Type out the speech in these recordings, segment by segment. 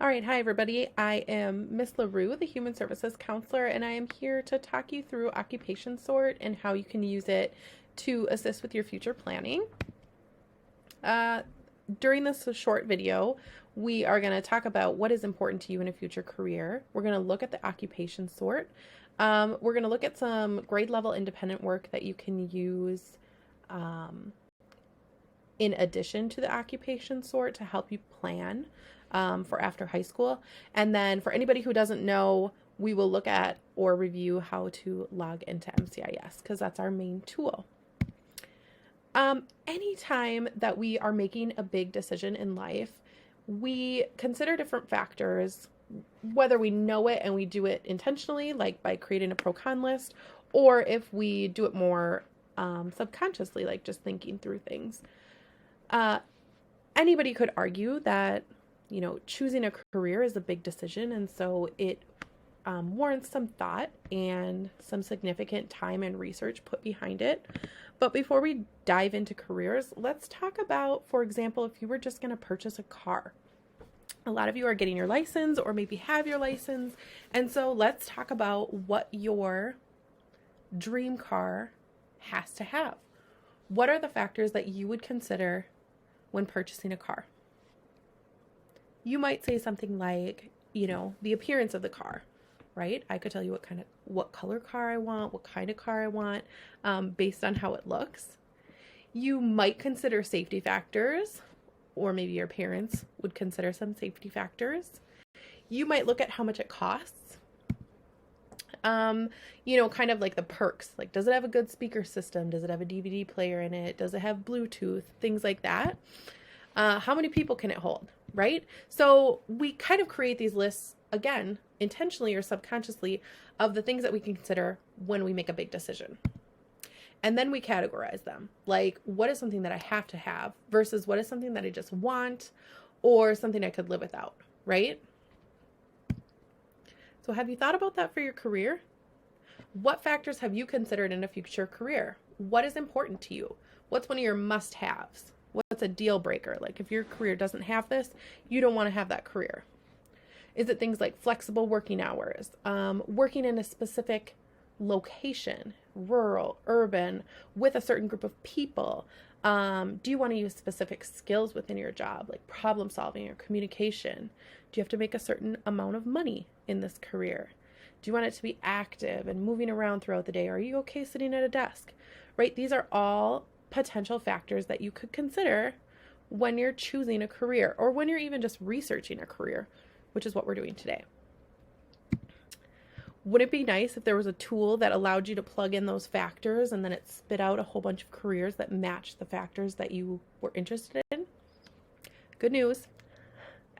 All right, hi everybody. I am Miss LaRue, the Human Services Counselor, and I am here to talk you through Occupation Sort and how you can use it to assist with your future planning. During this short video, we are going to talk about what is important to you in a future career. We're going to look at the Occupation Sort. We're going to look at some grade level independent work that you can use in addition to the Occupation Sort to help you plan for after high school. And then for anybody who doesn't know, we will look at or review how to log into MCIS because that's our main tool. Anytime that we are making a big decision in life, we consider different factors, whether we know it and we do it intentionally, like by creating a pro-con list, or if we do it more subconsciously, like just thinking through things. Anybody could argue that choosing a career is a big decision, and so it warrants some thought and some significant time and research put behind it. But before we dive into careers, let's talk about, for example, if you were just going to purchase a car. A lot of you are getting your license or maybe have your license, and so let's talk about what your dream car has to have. What are the factors that you would consider when purchasing a car? You might say something like, the appearance of the car, right? I could tell you what color car I want, what kind of car I want, based on how it looks. You might consider safety factors, or maybe your parents would consider some safety factors. You might look at how much it costs. Kind of like the perks, like does it have a good speaker system? Does it have a DVD player in it? Does it have Bluetooth? Things like that. How many people can it hold, right? So we kind of create these lists, again, intentionally or subconsciously, of the things that we can consider when we make a big decision. And then we categorize them, like what is something that I have to have versus what is something that I just want or something I could live without, right? So have you thought about that for your career? What factors have you considered in a future career? What is important to you? What's one of your must-haves? What's a deal breaker? Like if your career doesn't have this, you don't want to have that career. Is it things like flexible working hours, working in a specific location, rural, urban, with a certain group of people? Do you want to use specific skills within your job, like problem solving or communication? Do you have to make a certain amount of money in this career? Do you want it to be active and moving around throughout the day? Are you okay sitting at a desk? Right? These are all potential factors that you could consider when you're choosing a career or when you're even just researching a career, which is what we're doing today. Wouldn't it be nice if there was a tool that allowed you to plug in those factors and then it spit out a whole bunch of careers that match the factors that you were interested in? Good news.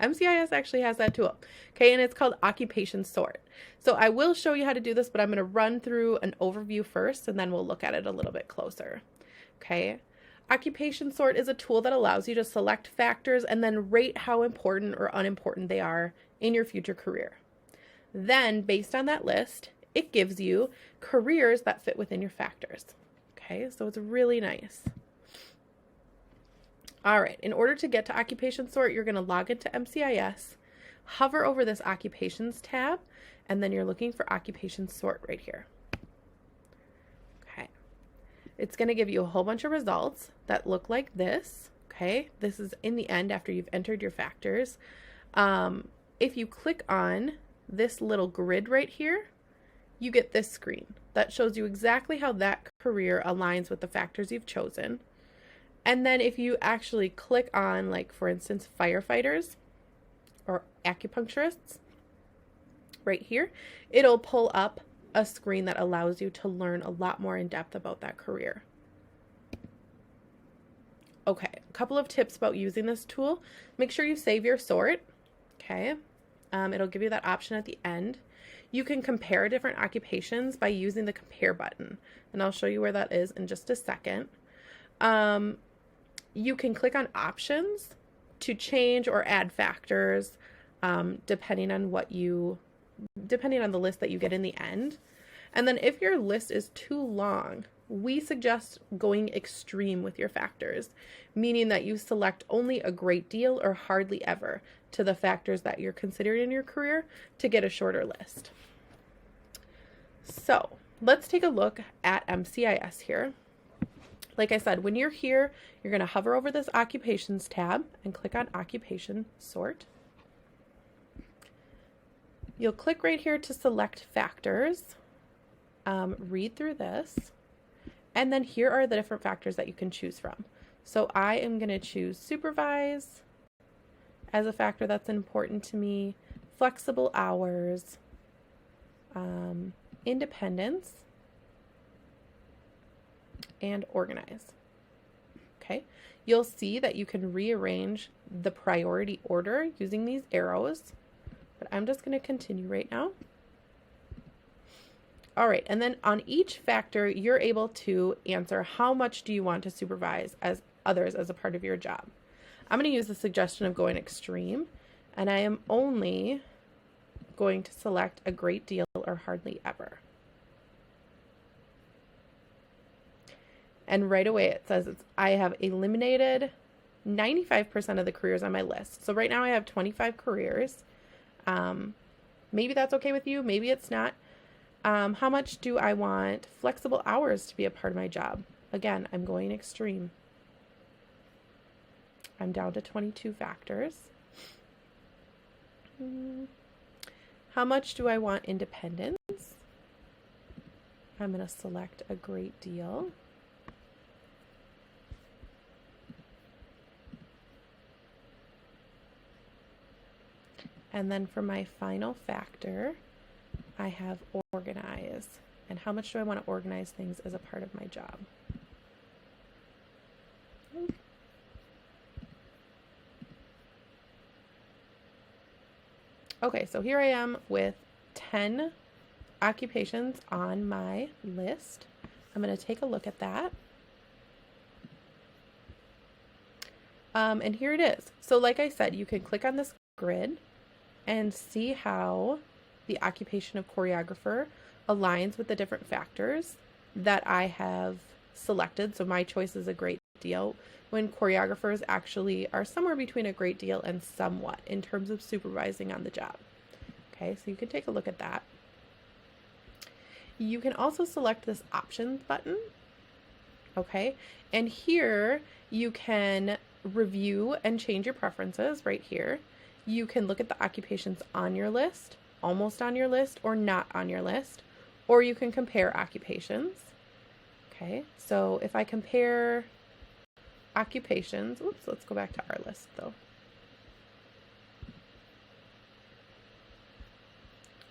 MCIS actually has that tool. Okay, and it's called Occupation Sort. So I will show you how to do this, but I'm going to run through an overview first and then we'll look at it a little bit closer. Okay. Occupation Sort is a tool that allows you to select factors and then rate how important or unimportant they are in your future career. Then, based on that list, it gives you careers that fit within your factors. Okay, so it's really nice. All right, in order to get to Occupation Sort, you're going to log into MCIS, hover over this Occupations tab, and then you're looking for Occupation Sort right here. Okay, it's going to give you a whole bunch of results that look like this. Okay, this is in the end after you've entered your factors. If you click on this little grid right here, you get this screen that shows you exactly how that career aligns with the factors you've chosen. And then if you actually click on, like, for instance, firefighters or acupuncturists right here, it'll pull up a screen that allows you to learn a lot more in depth about that career. Okay, a couple of tips about using this tool. Make sure you save your sort. Okay. It'll give you that option at the end. You can compare different occupations by using the compare button, and I'll show you where that is in just a second. You can click on options to change or add factors, depending on the list that you get in the end. And then if your list is too long, we suggest going extreme with your factors, meaning that you select only a great deal or hardly ever to the factors that you're considering in your career to get a shorter list. So let's take a look at MCIS here. Like I said, when you're here, you're going to hover over this Occupations tab and click on Occupation Sort. You'll click right here to select factors, read through this, and then here are the different factors that you can choose from. So I am going to choose supervise as a factor that's important to me, flexible hours, independence, and organize. Okay, you'll see that you can rearrange the priority order using these arrows, but I'm just going to continue right now. All right, and then on each factor, you're able to answer how much do you want to supervise as others as a part of your job. I'm going to use the suggestion of going extreme, and I am only going to select a great deal or hardly ever. And right away it says I have eliminated 95% of the careers on my list. So right now I have 25 careers. Maybe that's okay with you. Maybe it's not. How much do I want flexible hours to be a part of my job? Again, I'm going extreme. I'm down to 22 factors. How much do I want independence? I'm going to select a great deal. And then for my final factor, I have organize. And how much do I want to organize things as a part of my job? Okay, so here I am with 10 occupations on my list. I'm going to take a look at that. And here it is. So like I said, you can click on this grid and see how the occupation of choreographer aligns with the different factors that I have selected. So my choice is a great deal, when choreographers actually are somewhere between a great deal and somewhat in terms of supervising on the job. Okay, so you can take a look at that. You can also select this options button. Okay, and here you can review and change your preferences right here. You can look at the occupations on your list, almost on your list, or not on your list, or you can compare occupations. Okay, so if I compare occupations, oops, let's go back to our list though.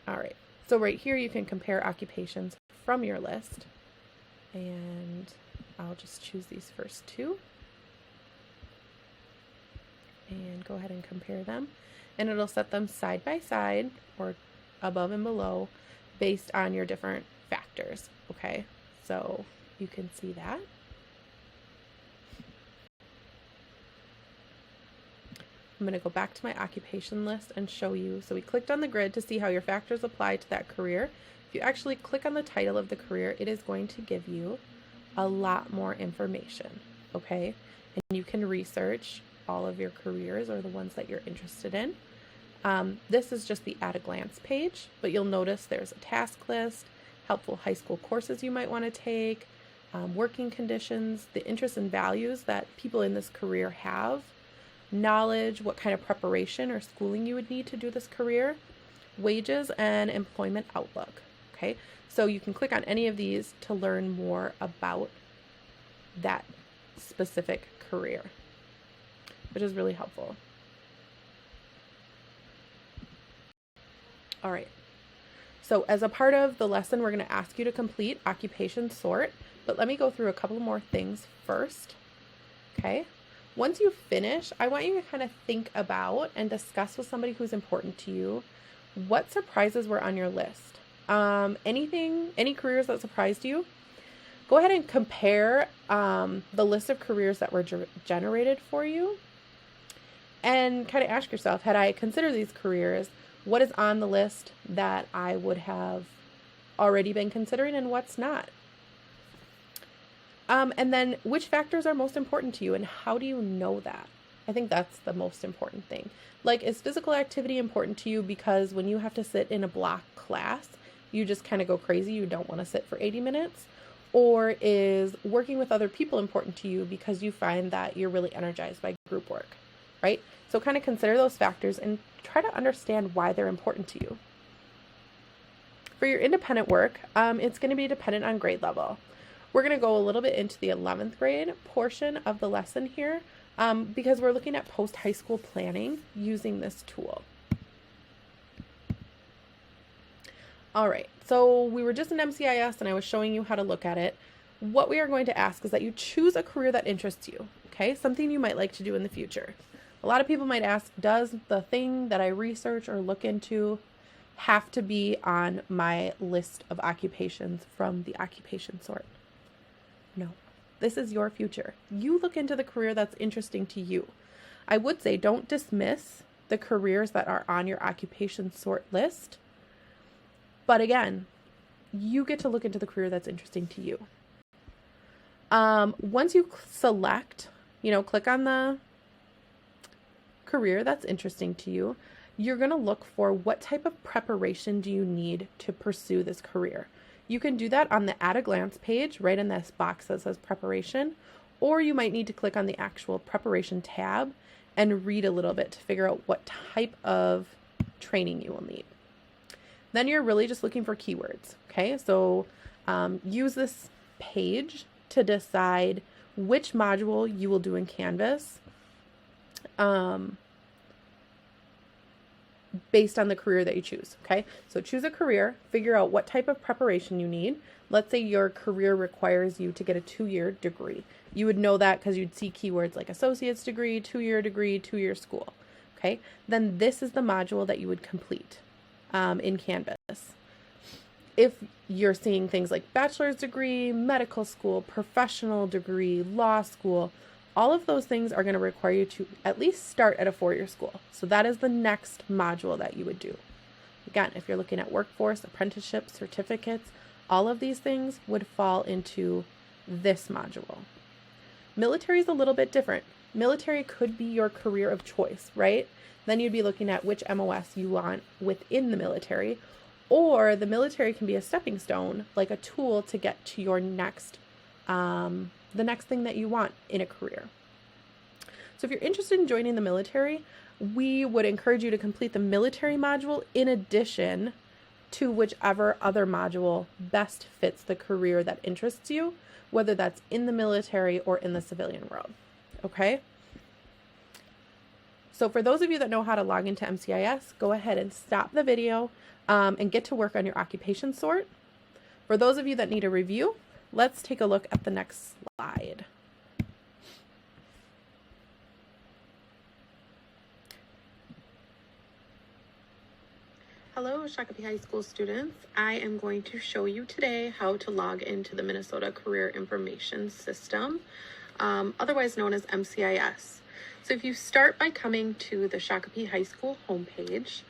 All right, so right here you can compare occupations from your list, and I'll just choose these first two and go ahead and compare them, and it'll set them side by side or above and below based on your different factors. Okay, so you can see that. I'm going to go back to my occupation list and show you. So we clicked on the grid to see how your factors apply to that career. If you actually click on the title of the career, it is going to give you a lot more information, okay? And you can research all of your careers or the ones that you're interested in. This is just the at a glance page, but you'll notice there's a task list, helpful high school courses you might want to take, working conditions, the interests and values that people in this career have, knowledge, what kind of preparation or schooling you would need to do this career, wages, and employment outlook. Okay, so you can click on any of these to learn more about that specific career, which is really helpful. All right, so as a part of the lesson, we're going to ask you to complete occupation sort, but let me go through a couple more things first. Okay, once you finish, I want you to kind of think about and discuss with somebody who's important to you what surprises were on your list. Any careers that surprised you? Go ahead and compare the list of careers that were generated for you, and kind of ask yourself, had I considered these careers, what is on the list that I would have already been considering and what's not? And then which factors are most important to you and how do you know that? I think that's the most important thing. Like, is physical activity important to you because when you have to sit in a block class, you just kind of go crazy, you don't want to sit for 80 minutes? Or is working with other people important to you because you find that you're really energized by group work, right? So kind of consider those factors and try to understand why they're important to you. For your independent work, it's going to be dependent on grade level. We're going to go a little bit into the 11th grade portion of the lesson here because we're looking at post-high school planning using this tool. All right, so we were just in MCIS and I was showing you how to look at it. What we are going to ask is that you choose a career that interests you, okay? Something you might like to do in the future. A lot of people might ask, does the thing that I research or look into have to be on my list of occupations from the occupation sort? No, this is your future. You look into the career that's interesting to you. I would say don't dismiss the careers that are on your occupation sort list. But again, you get to look into the career that's interesting to you. Once you select, click on the career that's interesting to you, you're going to look for what type of preparation do you need to pursue this career. You can do that on the at a glance page right in this box that says preparation, or you might need to click on the actual preparation tab and read a little bit to figure out what type of training you will need. Then you're really just looking for keywords, okay? So use this page to decide which module you will do in Canvas based on the career that you choose, okay? So choose a career, figure out what type of preparation you need. Let's say your career requires you to get a 2-year degree. You would know that because you'd see keywords like associate's degree, 2-year school, okay? Then this is the module that you would complete in Canvas. If you're seeing things like bachelor's degree, medical school, professional degree, law school, all of those things are going to require you to at least start at a 4-year school. So that is the next module that you would do. Again, if you're looking at workforce, apprenticeship, certificates, all of these things would fall into this module. Military is a little bit different. Military could be your career of choice, right? Then you'd be looking at which MOS you want within the military, or the military can be a stepping stone, like a tool to get to your next, the next thing that you want in a career. So if you're interested in joining the military, we would encourage you to complete the military module in addition to whichever other module best fits the career that interests you, whether that's in the military or in the civilian world, okay? So for those of you that know how to log into MCIS, go ahead and stop the video and get to work on your occupation sort. For those of you that need a review, let's take a look at the next slide. Hello, Shakopee High School students. I am going to show you today how to log into the Minnesota Career Information System, otherwise known as MCIS. So if you start by coming to the Shakopee High School homepage,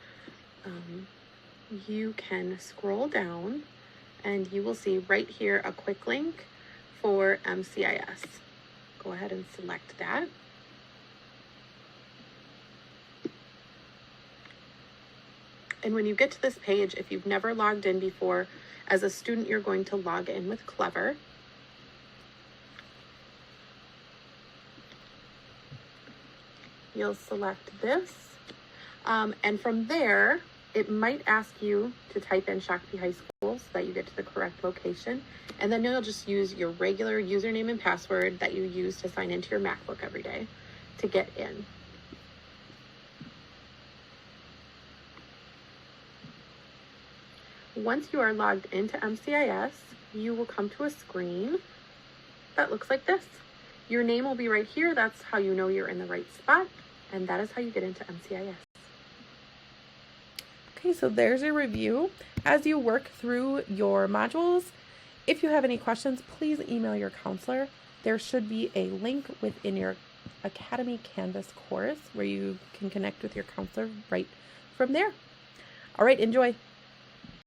you can scroll down and you will see right here a quick link for MCIS. Go ahead and select that. And when you get to this page, if you've never logged in before, as a student, you're going to log in with Clever. You'll select this, and from there, it might ask you to type in Shakopee High School so that you get to the correct location, and then you'll just use your regular username and password that you use to sign into your MacBook every day to get in. Once you are logged into MCIS, you will come to a screen that looks like this. Your name will be right here. That's how you know you're in the right spot. And that is how you get into MCIS. Okay, so there's your review. As you work through your modules, if you have any questions, please email your counselor. There should be a link within your Academy Canvas course where you can connect with your counselor right from there. All right, enjoy.